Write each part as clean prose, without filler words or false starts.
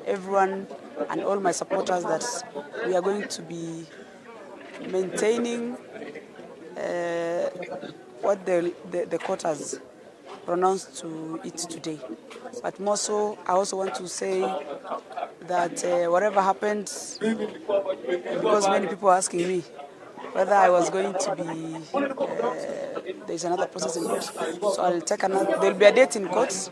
Everyone and all my supporters that we are going to be maintaining what the court has pronounced to it today. But more so, I also want to say that whatever happened, because many people are asking me whether I was going to be, there's another process in court, so I'll take another, there'll be a date in court,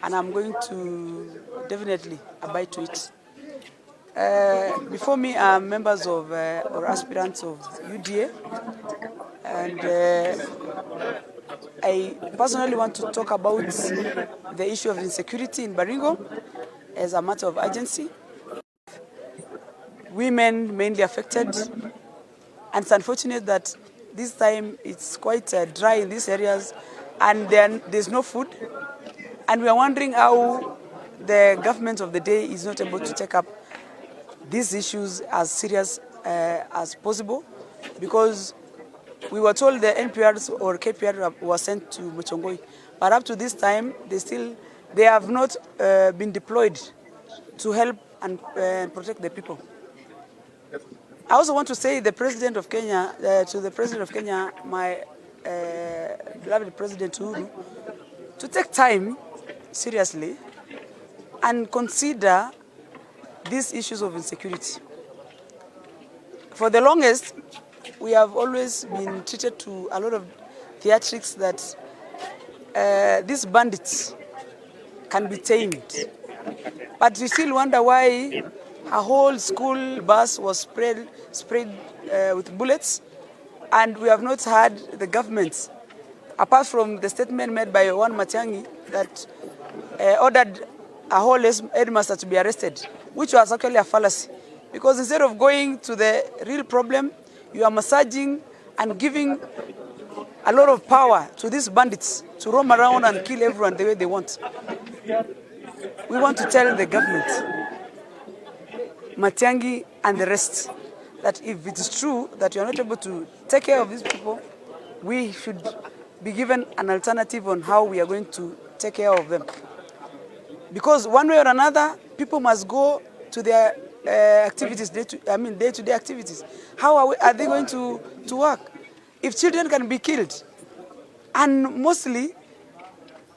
and I'm going to definitely abide to it. Before me are members of or aspirants of UDA, and I personally want to talk about the issue of insecurity in Baringo as a matter of urgency. Women mainly affected, and it's unfortunate that this time it's quite dry in these areas, and there's no food, and we are wondering how the government of the day is not able to take up these issues as serious as possible, because we were told the NPRs or KPR was sent to Muchongoi, but up to this time they have not been deployed to help and protect the people. I also want to say the President of Kenya, to the President of Kenya, my beloved President Uhuru, to take time seriously and consider these issues of insecurity. For the longest, we have always been treated to a lot of theatrics that these bandits can be tamed. But we still wonder why a whole school bus was sprayed with bullets, and we have not heard the government, apart from the statement made by one Matiang'i that ordered a whole headmaster to be arrested, which was actually a fallacy. Because instead of going to the real problem, you are massaging and giving a lot of power to these bandits to roam around and kill everyone the way they want. We want to tell the government, Matiang'i and the rest, that if it is true that you are not able to take care of these people, we should be given an alternative on how we are going to take care of them. Because one way or another, people must go to their activities, day-to-day activities. How are they going to work? If children can be killed, and mostly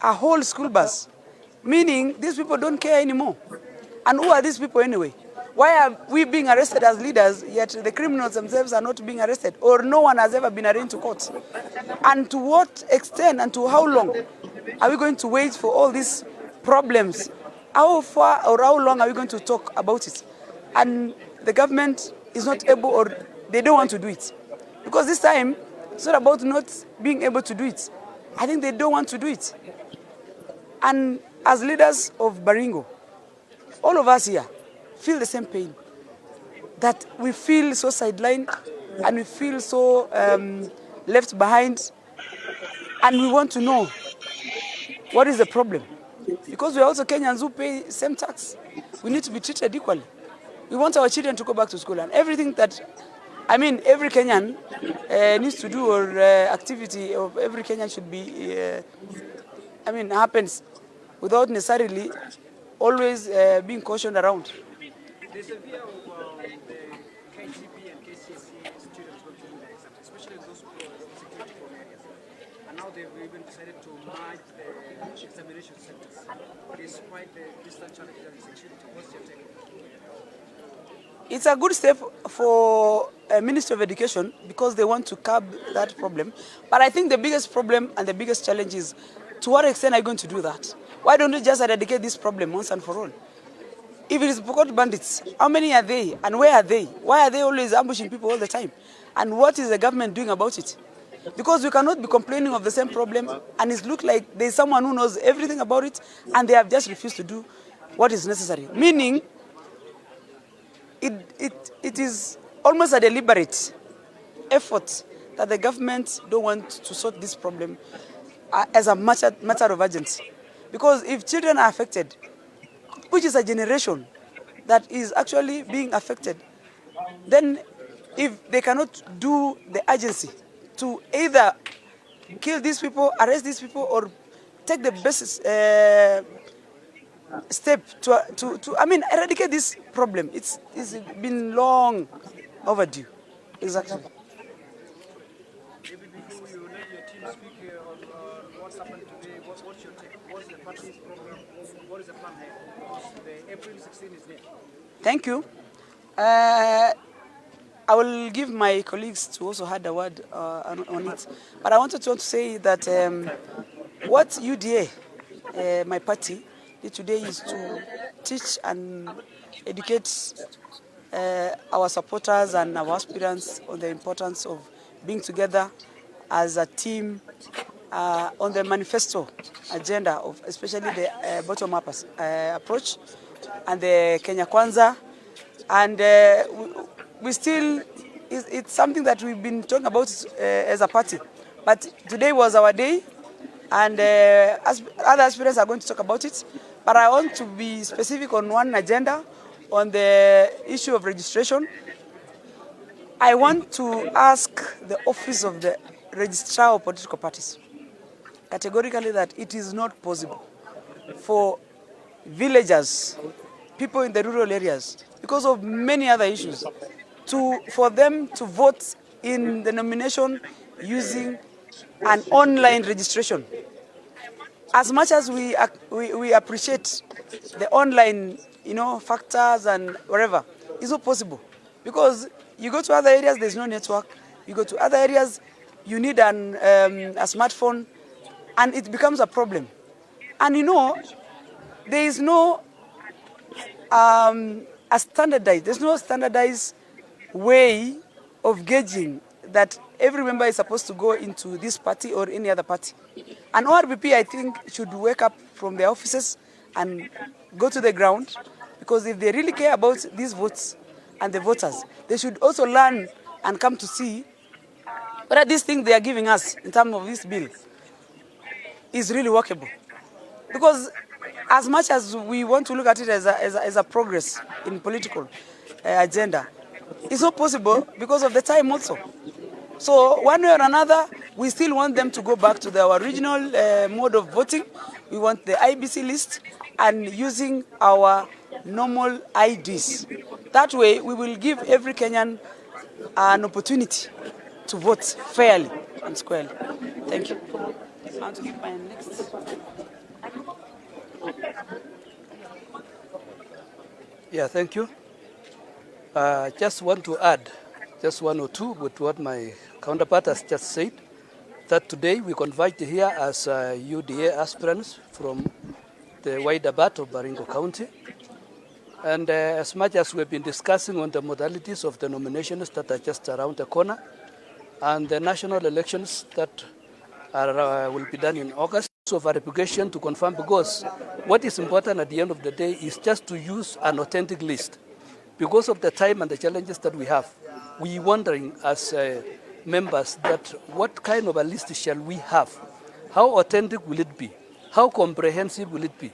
a whole school bus, meaning these people don't care anymore. And who are these people anyway? Why are we being arrested as leaders, yet the criminals themselves are not being arrested, or no one has ever been arraigned to court? And to what extent and to how long are we going to wait for all these problems? How far or how long are we going to talk about it? And the government is not able, or they don't want to do it. Because this time, It's not about not being able to do it. I think they don't want to do it. And as leaders of Baringo, all of us here feel the same pain, that we feel so sidelined and we feel so left behind, and we want to know what is the problem. Because we are also Kenyans who pay same tax. We need to be treated equally. We want our children to go back to school, and everything that, I mean, every Kenyan needs to do, or activity of every Kenyan should be, happens without necessarily always being cautioned around. There's a fear of the KCP and KCSE students going to do the exams, especially those who are in security prone areas. And now they've even decided to merge the examination centers, despite the distant challenges and security. What's your take? It's a good step for Ministry of Education because they want to curb that problem. But I think the biggest problem and the biggest challenge is, to what extent are you going to do that? Why don't you just eradicate this problem once and for all? If it is Pokot bandits, how many are they and where are they? Why are they always ambushing people all the time? And what is the government doing about it? Because we cannot be complaining of the same problem and it looks like there is someone who knows everything about it and they have just refused to do what is necessary. Meaning, it is almost a deliberate effort that the government don't want to sort this problem as a matter of urgency. Because if children are affected, which is a generation that is actually being affected, then if they cannot do the urgency to either kill these people, arrest these people, or take the best step to eradicate this problem, it's been long overdue. Exactly. Maybe before you let your team speak on what's happened today, what's your take? What's the party's program? What is the plan here? Because the April 16 is near. Thank you. I will give my colleagues to also add a word on it. But I wanted to say that what UDA, my party, did today is to teach and educate our supporters and our aspirants on the importance of being together as a team on the manifesto agenda of especially the bottom-up approach and the Kenya Kwanza. And we still, it's something that we've been talking about as a party. But today was our day, and other aspirants are going to talk about it. But I want to be specific on one agenda, on the issue of registration. I want to ask the office of the registrar of political parties categorically that it is not possible for villagers, people in the rural areas, because of many other issues, for them to vote in the nomination using an online registration. As much as we appreciate the online, factors and whatever, it's not possible. Because you go to other areas, there's no network. You go to other areas, you need a smartphone, and it becomes a problem. And there is no there's no standardized way of gauging that every member is supposed to go into this party or any other party. And ORBP, I think, should wake up from their offices and go to the ground, because if they really care about these votes and the voters, they should also learn and come to see whether this thing they are giving us in terms of this bill is really workable. Because as much as we want to look at it as a progress in political agenda, it's not possible because of the time also. So one way or another, we still want them to go back to the original mode of voting. We want the IBC list and using our normal IDs. That way, we will give every Kenyan an opportunity to vote fairly and squarely. Thank you. I want to give my next. Yeah, thank you. Just want to add just one or two with what my counterpart has just said, that today we converged here as UDA aspirants from the wider part of Baringo County. And as much as we've been discussing on the modalities of the nominations that are just around the corner, and the national elections that will be done in August. So verification to confirm, because what is important at the end of the day is just to use an authentic list. Because of the time and the challenges that we have, we wondering as members that what kind of a list shall we have? How authentic will it be? How comprehensive will it be?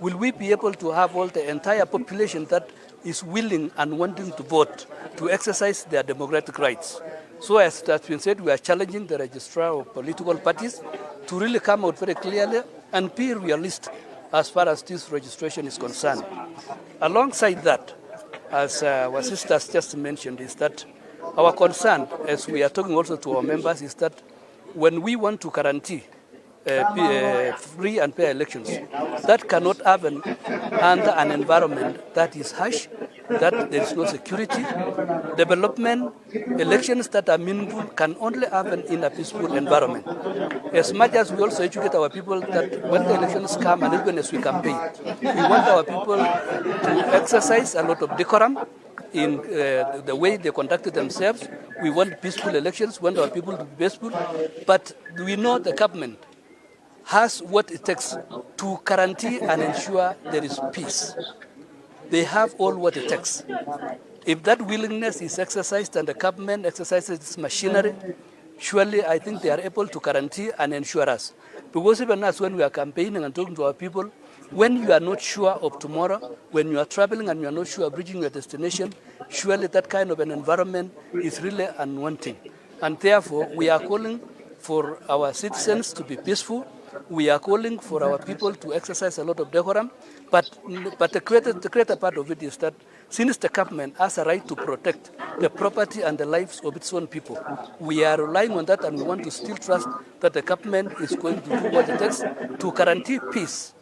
Will we be able to have all the entire population that is willing and wanting to vote to exercise their democratic rights? So as has been said, we are challenging the registrar of political parties to really come out very clearly and be realistic as far as this registration is concerned. Alongside that, as our sisters just mentioned, is that our concern, as we are talking also to our members, is that when we want to guarantee free and fair elections, that cannot happen under an environment that is harsh, that there is no security. Development, elections that are meaningful can only happen in a peaceful environment. As much as we also educate our people that when the elections come, and even as we campaign, we want our people to exercise a lot of decorum in the way they conducted themselves. We want peaceful elections, we want our people to be peaceful, but we know the government has what it takes to guarantee and ensure there is peace. They have all what it takes. If that willingness is exercised and the government exercises its machinery, surely I think they are able to guarantee and ensure us. Because even us, when we are campaigning and talking to our people, when you are not sure of tomorrow, when you are traveling and you are not sure of reaching your destination, surely that kind of an environment is really unwanting. And therefore, we are calling for our citizens to be peaceful. We are calling for our people to exercise a lot of decorum, but the greater part of it is that since the government has a right to protect the property and the lives of its own people, we are relying on that, and we want to still trust that the government is going to do what it takes to guarantee peace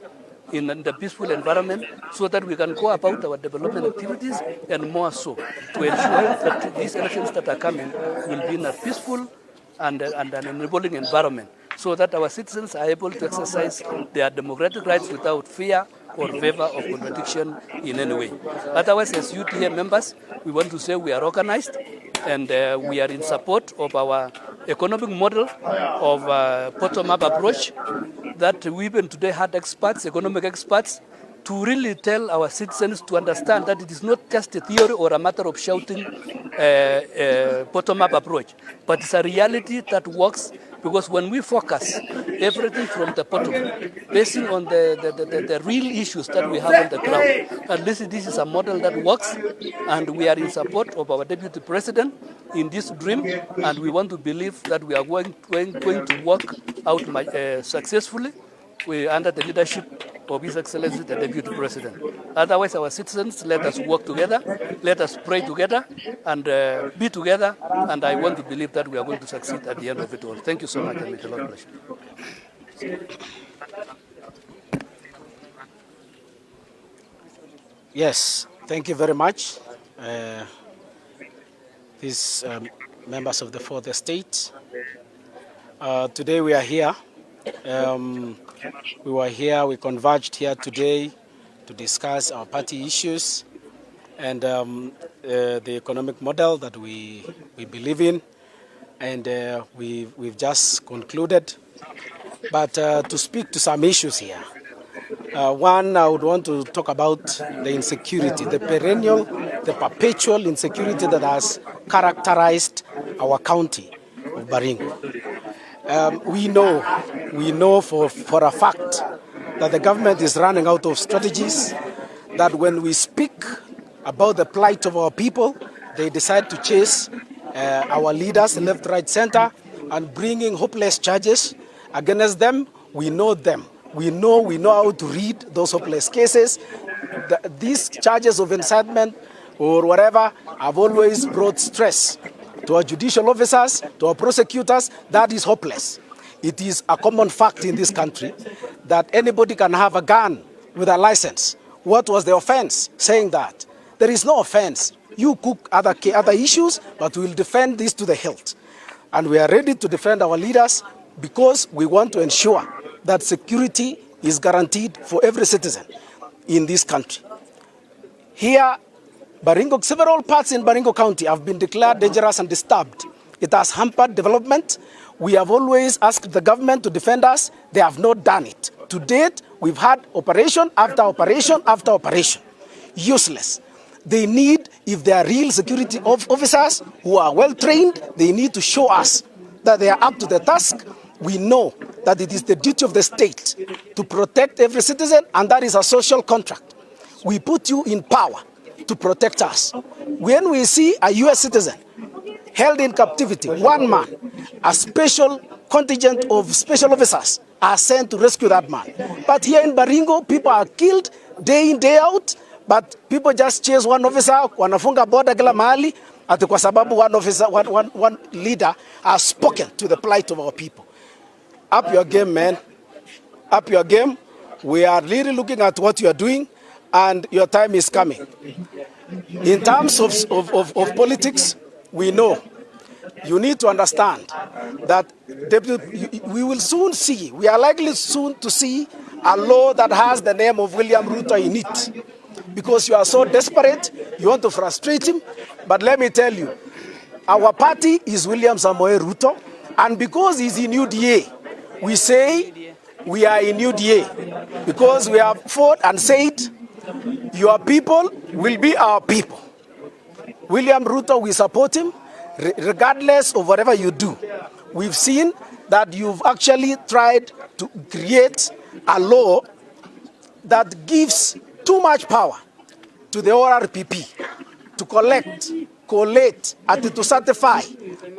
in the peaceful environment, so that we can go about our development activities, and more so to ensure that these elections that are coming will be in a peaceful and an enabling environment, so that our citizens are able to exercise their democratic rights without fear or favor of contradiction in any way. Otherwise, as UTA members, we want to say we are organized, and we are in support of our economic model of bottom-up approach that we even today had experts, economic experts, to really tell our citizens to understand that it is not just a theory or a matter of shouting bottom-up approach, but it's a reality that works, because when we focus everything from the bottom, basing on the real issues that we have on the ground, at least this is a model that works, and we are in support of our Deputy President in this dream, and we want to believe that we are going to work out successfully under the leadership of His Excellency the Deputy President. Otherwise, our citizens, let us work together, let us pray together, and be together, and I want to believe that we are going to succeed at the end of it all. Thank you so much, and may the Lord bless you. Yes, thank you very much. These members of the Fourth Estate. Today we are here. We converged here today to discuss our party issues and the economic model that we believe in, and we've just concluded. But to speak to some issues here, one, I would want to talk about the insecurity, the perpetual insecurity that has characterized our county of Baringo. We know for a fact that the government is running out of strategies, that when we speak about the plight of our people, they decide to chase our leaders left, right, center, and bringing hopeless charges against them. We know them. We know how to read those hopeless cases. These charges of incitement or whatever have always brought stress to our judicial officers, to our prosecutors. That is hopeless. It is a common fact in this country that anybody can have a gun with a license. What was the offense? Saying that. There is no offense. You cook other issues, but we will defend this to the hilt. And we are ready to defend our leaders because we want to ensure that security is guaranteed for every citizen in this country. Here, Baringo, several parts in Baringo County have been declared dangerous and disturbed It has hampered development. We have always asked the government to defend us. They have not done it. To date, we've had operation after operation after operation. Useless. They need, if they are real security officers who are well trained, they need to show us that they are up to the task. We know that it is the duty of the state to protect every citizen, and that is a social contract. We put you in power to protect us. When we see a US citizen held in captivity, one man, a special contingent of special officers are sent to rescue that man. But here in Baringo, people are killed day in, day out, but people just chase one officer, wanafunga border kila mahali, ati kwa sababu one leader has spoken to the plight of our people. Up your game, man. Up your game. We are really looking at what you are doing, and your time is coming. In terms of politics, we know you need to understand that we will soon see, we are likely soon to see a law that has the name of William Ruto in it. Because you are so desperate, you want to frustrate him. But let me tell you, our party is William Samoei Ruto, and because he's in UDA, we say we are in UDA. Because we have fought and said, your people will be our people. William Ruto, we support him, regardless of whatever you do. We've seen that you've actually tried to create a law that gives too much power to the ORPP to collate, and to certify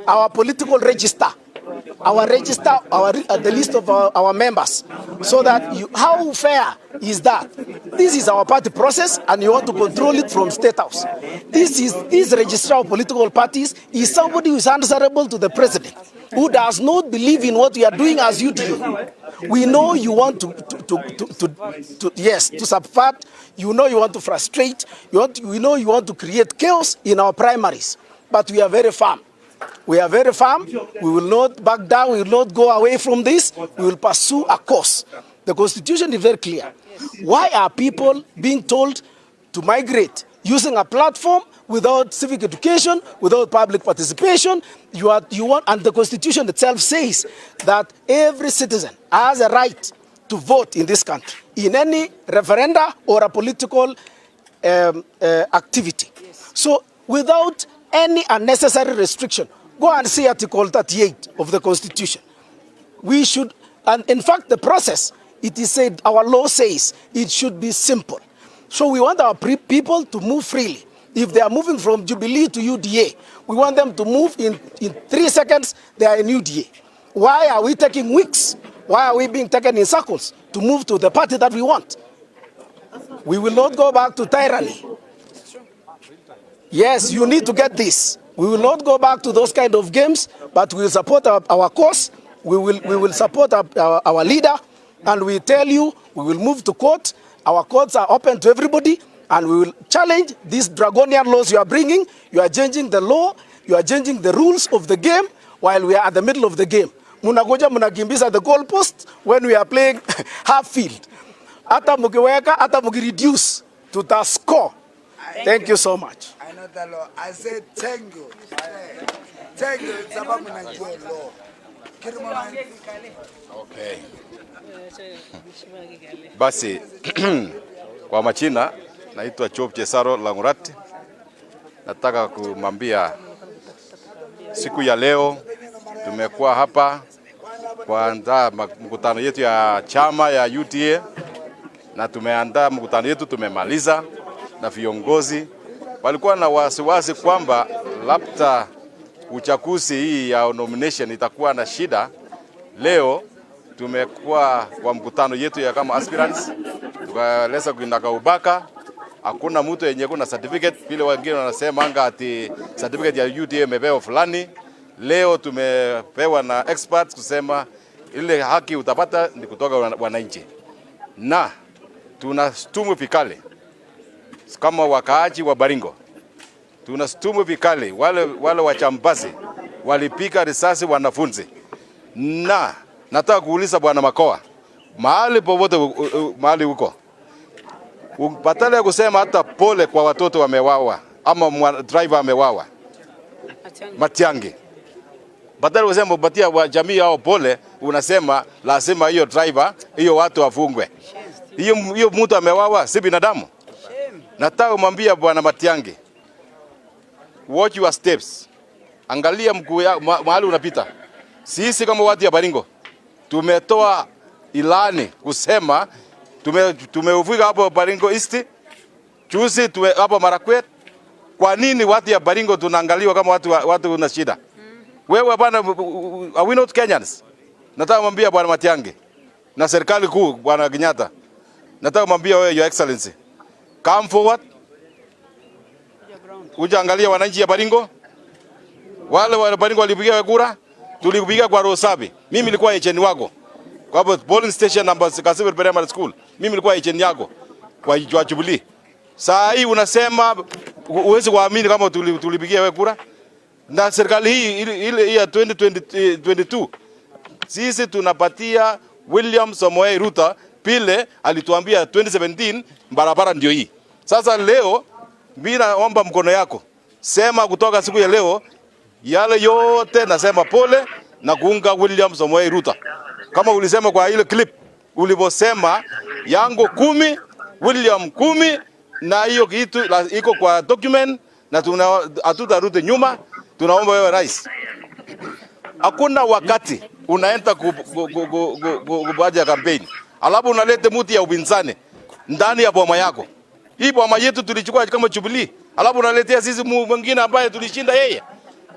our political register, the list of our members, so that how fair is that? This is our party process, and you want to control it from State House. This registrar of political parties is somebody who is answerable to the president, who does not believe in what we are doing as you do. We know you want to subvert. You know you want to frustrate. We know you want to create chaos in our primaries. But we are very firm. We are very firm. We will not back down. We will not go away from this. We will pursue a course. The Constitution is very clear. Why are people being told to migrate using a platform without civic education, without public participation? And the Constitution itself says that every citizen has a right to vote in this country, in any referenda or a political activity. So without any unnecessary restriction, go and see Article 38 of the Constitution. We should, and in fact the process, it is said, our law says it should be simple. So we want our people to move freely. If they are moving from Jubilee to UDA, we want them to move in 3 seconds, they are in UDA. Why are we taking weeks? Why are we being taken in circles to move to the party that we want? We will not go back to tyranny. Yes, you need to get this. We will not go back to those kind of games, but we will support our cause. We will support our leader, and we tell you we will move to court. Our courts are open to everybody, and we will challenge these draconian laws you are bringing. You are changing the law. You are changing the rules of the game while we are at the middle of the game. Munagoja munakimbiza the goalpost when we are playing half field. Hata mukiweka, hata mukireduce to the score. Thank you so much. I know the law. I said thank you. Thank you. Sababu najua law. Okay. Basi kwa majina naitwa Jemtia Langurati. Nataka kumwambia siku ya leo tumekuwa hapa kuandaa mkutano yetu ya chama ya UDA, na tumeandaa mkutano yetu, tumemaliza, na viongozi walikuwa na wasiwasi kwamba labda uchaguzi hii ya nomination itakuwa na shida. Leo tumekuwa kwa mkutano yetu ya kama aspirants, tukaeleza kuinaka ubaka, hakuna mtu yenye kuna certificate, vile wengine wanasema anga ati certificate ya UDA imepewa fulani. Leo tumepewa na experts kusema ile haki utapata ni kutoka wananchi, na tunastumu vikali kama wakaaji wa Baringo. Tunastumu vikali wale wachambazi walipika risasi wanafunzi. Na nataka kuuliza Bwana Makoa, mahali popote mahali huko, badala ya kusema hata pole kwa watoto wamewawa ama driver amewawa Matiangi, Badala useme upatia wa jamii yao pole, unasema lazima hiyo driver, hiyo watu wafungwe. Hiyo mtu amewawa, si binadamu. Nataka kumwambia Bwana Matiang'i, watch your steps. Angalia mguu mahali unapita. Sisi kama watu ya Baringo tumetoa ilani kusema tumeuvuka hapo Baringo East, juzi hapo Marakwet. Kwa nini watu ya Baringo tunaangaliwa kama watu una shida? Wewe bwana, are we not Kenyans? Nataka kumwambia Bwana Matiang'i na serikali kuu Bwana Kenyatta. Nataka kumwambia wewe, Your Excellency, come forward. Kuja angalia wananchi ya Baringo. Wale wa Baringo walipigia kura, tulipigia kwa Rosabi. Mimi nilikuwa agent wako. Kwa hapo polling station number Kasebe Primary School. Mimi nilikuwa agent yako kwa Jubilee. Saa hii unasema uwezi kuamini kama tulipigia wewe kura. Na serikali hii ile ya 2022 sisi tunapatia William Samoei Ruto pile alituambia 2017 barabara ndio hii. Sasa leo mimi naomba mkono yako. Sema kutoka siku ya leo yale yote nasema pole na kuunga William Samoei Ruto. Kama ulisema kwa ile clip uliposema yango 10, William 10, na hiyo kitu iko kwa document na hatutarudi nyuma. Tunaomba wewe rais, hakuna wakati unaenda kubaja kampeni alafu unalete mtu ya upinzani ndani ya boma yako. Hii boma yetu tulichukua kama Jubilee, alafu unaletea sisi mwingine ambaye tulishinda yeye.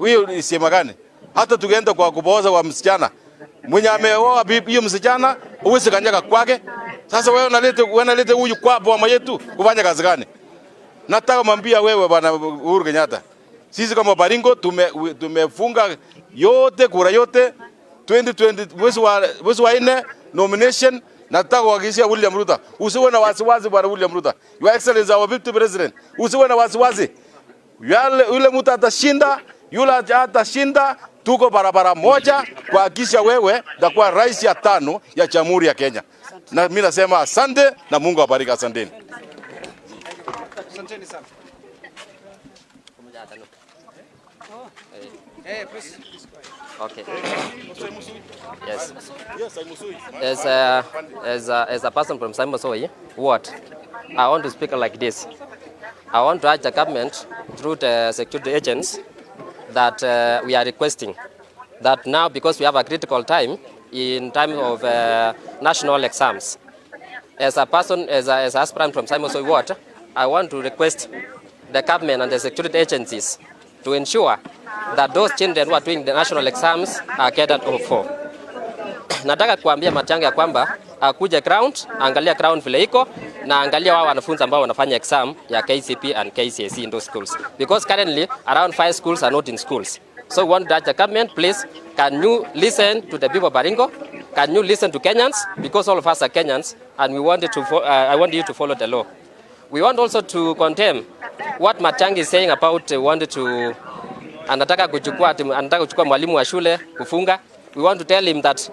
Hiyo ni sema gani? Hata tukaenda kwa kuboza wa msichana mwenye ameoa hiyo msichana, uweze kanyaga kwake. Sasa wewe unalete huyu kwa boma yetu kufanya kazi gani? Nataka mwambia wewe Bwana Uhuru Kenyatta, sisi kama Baringo tumefunga yote kura yote 2020 mwezi wa 4 nomination. Nataka kuhakikishia William Ruto, usiwe na wasiwasi Bwana William Ruto. Your Excellency our deputy president, usiwe na wasiwasi. Yule mtu atashinda, yule atashinda. Tuko barabara moja kuhakikisha wewe ndakuwa rais ya 5 ya Jamhuri ya Kenya. Na mimi nasema asante na Mungu awabariki. Asanteni. Asanteni sana. Please. Okay. Yes. As a person from Simosoi, what I want to speak like this. I want to urge the government through the security agents that we are requesting that now, because we have a critical time in time of national exams. As a person, as an aspirant from Simosoi Ward, I want to request the government and the security agencies to ensure that those children who are doing the national exams are catered for. Nataka kuambia Matiang'i ya kwamba akuje ground, angalia ground vile iko na angalia wao wanafunzi ambao wanafanya exam ya KCPE and KCSE in those schools, because currently around 5 schools are not in schools. So we want that the government, please, can you listen to the people of Baringo? Can you listen to Kenyans? Because all of us are Kenyans and we wanted to I want you to follow the law. We want also to condemn what Matiang'i is saying about anataka kuchukua mwalimu wa shule kufunga. We want to tell him that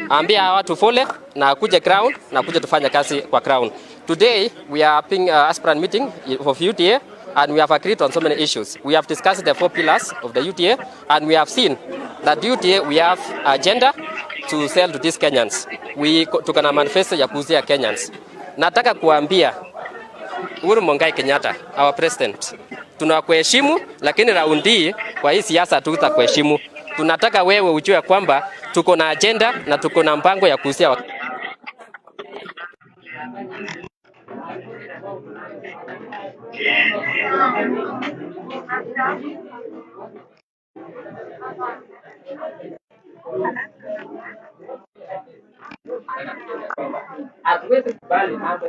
ambia watu fole na akuje ground na akuje tufanye kazi kwa ground. Today we are having aspirant meeting of UTA and we have agreed on so many issues. We have discussed the 4 pillars of the UTA and we have seen that UTA we have agenda to sell to these Kenyans. Tuko na manifesto ya kuuzia Kenyans. Nataka kuambia Uhuru Muigai Kenyatta, our president, tunakuheshimu, lakini raundi kwa hii siasa tutakuheshimu. Tunataka wewe ujue kwamba tuko na agenda na tuko na mpango ya kuuzia hatuwezi kubali mambo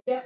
ya